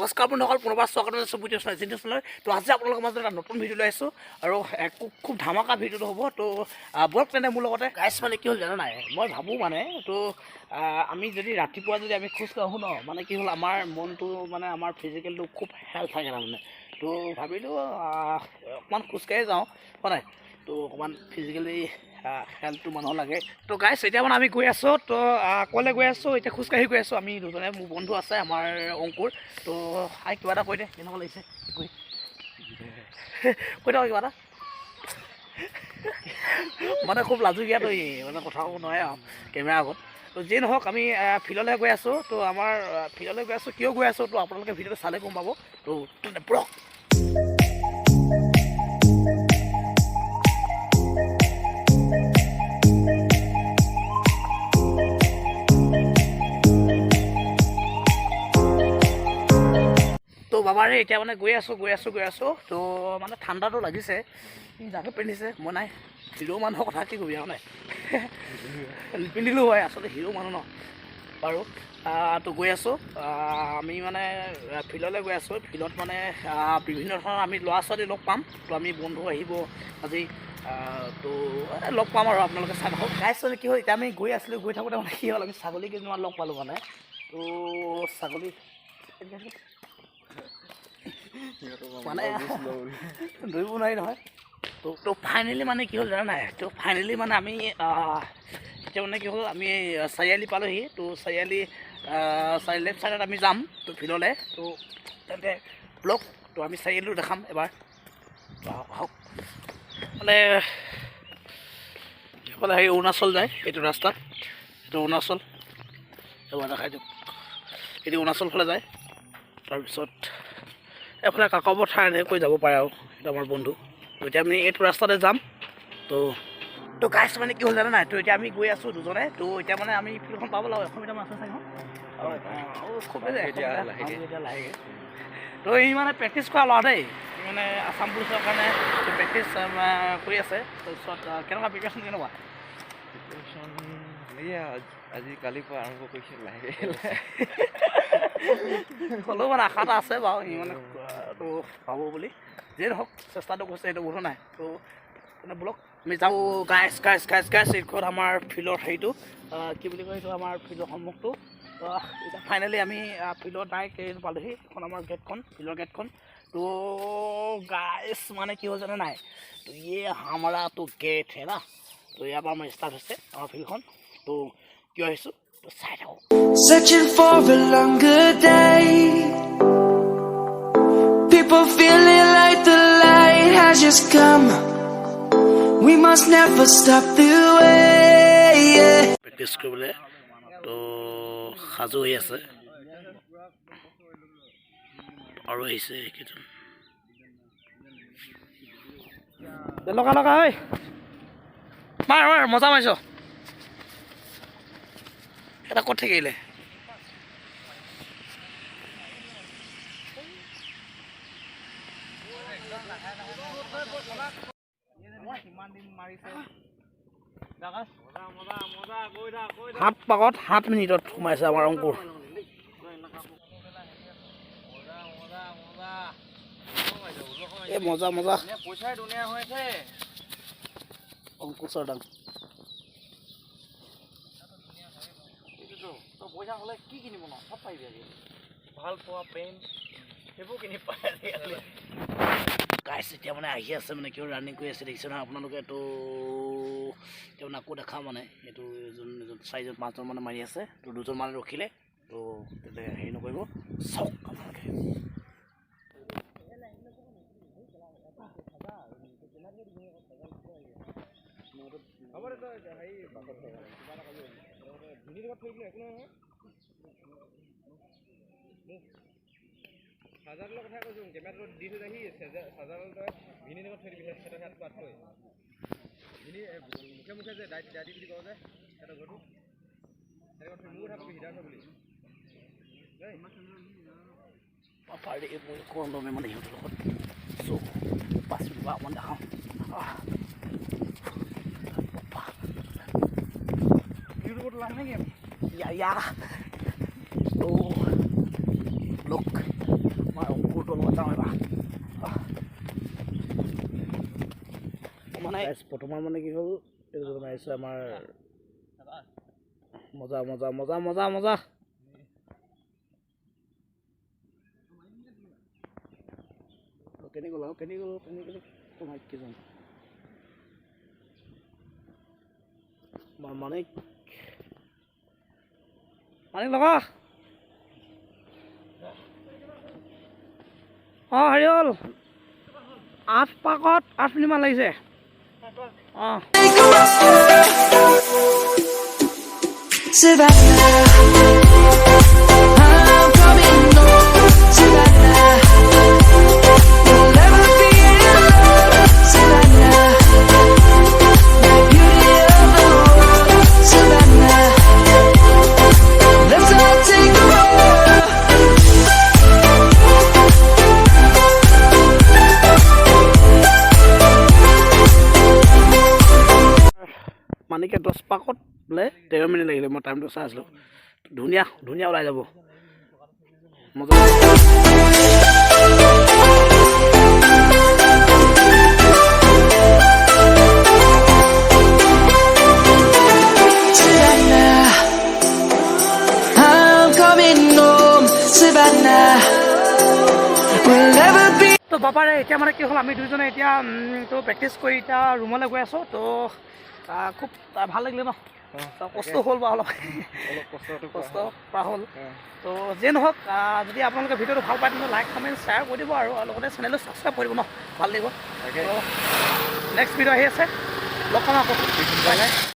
নমস্কাৰ বন্ধুসকল, পুনৰবাৰ স্বাগতম জনাইছোঁ ভিডিঅ' চেনেল। তো আজি আপোনালোকৰ মাজত এটা নতুন ভিডিঅ' লৈ আছোঁ আৰু খুব ধামাকা ভিডিঅ'টো হ'ব। তো বলক তেনে মোৰ লগতে গাইছ মানে কি হ'ল জানা নাই, মই ভাবোঁ মানে তো আমি যদি ৰাতিপুৱা যদি আমি খোজ কাঢ়োঁ ন, মানে কি হ'ল আমাৰ মনটো মানে আমাৰ ফিজিকেলটো খুব হেল্থ থাকে তাৰমানে। তো ভাবিলোঁ অকণমান খোজকাঢ়ি যাওঁ হয় নাই, তো অকণমান ফিজিকেলি হেল্থটো মানুহৰ লাগে। তো গাইছ এতিয়া মানে আমি গৈ আছোঁ, তো ক'লৈ গৈ আছোঁ, এতিয়া খোজকাঢ়ি গৈ আছোঁ আমি দুজনে। মোৰ বন্ধু আছে আমাৰ অংকুৰ। তো কিবা এটা কৈ দে, কেনেকুৱা লাগিছে কৈ কৈ দে কিবা এটা। মানে খুব লাজুকীয়া তই মানে কথা ক'ব নোৱাৰে আৰু কেমেৰা আগত। তো যিয়ে নহওক আমি ফিল্ডলৈ গৈ আছোঁ। তো আমাৰ ফিল্ডলৈ গৈ আছোঁ, কিয় গৈ আছোঁ তো আপোনালোকে ভিডিঅ'টো চালে গম পাব। তো ব্লগ তো বাবাৰে এতিয়া মানে গৈ আছোঁ। তো মানে ঠাণ্ডাটো লাগিছে, জাকেট পিন্ধিছে, মই নাই। হিৰো মানুহৰ কথা কি কবি আৰু নাই, নিপিন্ধিলেও হয়, আচলতে হিৰো মানুহ ন বাৰু। তো গৈ আছোঁ আমি মানে ফিল্ডলৈ গৈ আছোঁ। ফিল্ডত মানে বিভিন্ন ধৰণৰ আমি ল'ৰা ছোৱালী লগ পাম। তো আমি বন্ধু আহিব আজি, তো লগ পাম আৰু আপোনালোকে চাই থাকক। গাইছ মানে কি হ'ল, এতিয়া আমি গৈ আছিলোঁ, গৈ থাকোঁতে মানে কি হ'ল, আমি ছাগলী কেইজনমান লগ পালোঁ মানে। তো ছাগলী মানে ধৰিব নোৱাৰি নহয়। তো ফাইনেলি মানে কি হ'ল জানা নাই, তো ফাইনেলি মানে আমি এতিয়া মানে কি হ'ল, আমি চাৰিআলি পালোঁহি। তো চাৰিআলি লেফ্ট ছাইডত আমি যাম তো ফিল্ডলৈ। তো তেন্তে ব্লগ তো আমি চাৰিআলিটো দেখাম এবাৰ। আহক মানে এইফালে হেৰি অৰুণাচল যায়, এইটো ৰাস্তাত, এইটো অৰুণাচল এবাৰ দেখাই দিয়ক। এইটো অৰুণাচল ফালে যায়। তাৰপিছত এফালে কাকপথাৰ এনেকৈ যাব পাৰে আৰু এইটো আমাৰ বন্ধু। তো এতিয়া আমি এইটো ৰাস্তাতে যাম। তো গাইছ মানে কি হ'ল জানা নাই, তো এতিয়া আমি গৈ আছোঁ দুজনে। তো এতিয়া মানে আমি ফিল্ডখন পাব লাগিব, 100 মিটাৰমান আছে চাগে খুবেই যায় এতিয়া লাহেকৈ। তো ই মানে প্ৰেক্টিছ কৰা ল'ৰা দেই, মানে আছাম পুলিচৰ কাৰণে প্ৰেক্টিছ কৰি আছে। তাৰপিছত কেনেকুৱা প্ৰিপেৰেশ্যন কেনেকুৱা? আজি কালিৰ পৰা আৰম্ভ কৰিছোঁ লাহেকৈ। হ'লেও মানে আশা এটা আছে বাৰু, সি মানে তো পাব বুলি। যিয়ে নহওক চেষ্টাটো কৰিছে, সেইটো ভুলো নাই। তো মানে ব্লক আমি যাওঁ। গাইছ এইখন আমাৰ ফিল্ডৰ হেৰিটো কি বুলি কয়, এইটো আমাৰ ফিল্ডৰ সন্মুখটো। তো এতিয়া ফাইনেলি আমি ফিল্ডৰ ডাইৰেক্ট এইটো পালোঁহি। এইখন আমাৰ গেটখন, ফিল্ডৰ গেটখন। তো গাইছ মানে কি হ'ল জানে নাই, তো হামাৰা তো গেট হে না। তো ইয়াৰ পৰা আমাৰ ষ্টাৰ্ট হৈছে আমাৰ ফিল্ডখন। তো কিয় আহিছোঁ তো চাই থাকোঁ। Searching for a longer day, people feeling like the light has just come. We must never stop the way, yeah. Practice কৰিবলৈ তো সাজু হৈ আছে আৰু আহিছে এইকেইজন। লগা ঐ মাৰ মজা মাৰিছ। এটা ক'ত থাকিলে সাত পাকত 7 মিনিটত সোমাইছে আমাৰ অংকুৰ। এই মজা অংকুৰ চৰ্দাং। পইচা হ'লে কি কিনিব ন, চব পাৰিবি আজি। ভাল পোৱা পেণ্ট সেইবোৰ কিনি পাই আজিকালি। গাইছ এতিয়া মানে আহি আছে, মানে কিয় ৰানিং কৰি আছে দেখিছে নহয় আপোনালোকে। তো এতিয়া মানে আকৌ দেখা মানে এইটো এজন 4-5জন মানে মাৰি আছে। তো 2জন মানে ৰখিলে। তো তেন্তে হেৰি নকৰিব, চাওক আপোনালোকে। চাৰ্জাৰৰ কথা কৈছোঁ, কেমেৰাটো দি থৈ যাহি চাৰ্জাৰৰ তই ভিনি লগত থৈ দিবি, সেইটো হাত পাত থৈ ভিনি মুখে যে দাদি বুলি কওঁ যে সিহঁতৰ ঘৰটো তেনেকৈ থৈ মোৰ কথা কবি সিদ্ধাৰ্থ বুলি দেই। পাপাৰে মই কলমে মানে সিহঁতৰ লগত 5 মিনিট অকণমান দেখাওঁ। ইউটিউবত লাভ নেকি? Ja. So, look. বৰ্তমান মানে কি হ'ল এইটো মাৰিছোঁ আমাৰ মজা মজা মজা মজা মজা কেনি গ'ল তোমাক কি জানো মানিক লগা অঁ হেৰি হ'ল 8 পাকত 8 মিনিটমান লাগিছে অঁ Savannah, I'm coming home. Savannah, we'll never be alone. Savannah, the beauty of the world. Savannah, let's all take a walk. মানিকে 10 পাকত বোলে 13 মিনিট লাগিলে মই টাইমটো চাই আছিলোঁ ধুনীয়া ধুনীয়া ওলাই যাব মজা Savannah, I'm coming home. Savannah, we'll never be. তো বাপাৰে এতিয়া মানে কি হ'ল আমি দুইজনে এতিয়া তো প্ৰেক্টিছ কৰি এতিয়া ৰুমলৈ গৈ আছোঁ তো খুব ভাল লাগিলে ন কষ্ট হ'ল বা অলপ কষ্ট কৰা হ'ল তো যিয়ে নহওক যদি আপোনালোকে ভিডিঅ'টো ভাল পায় তেন্তে লাইক কমেণ্ট শ্বেয়াৰ কৰি দিব আৰু লগতে চেনেলটো ছাবস্ক্ৰাইব কৰিব ন ভাল লাগিব নেক্সট ভিডিঅ' আহি আছে লগ পাম আকৌ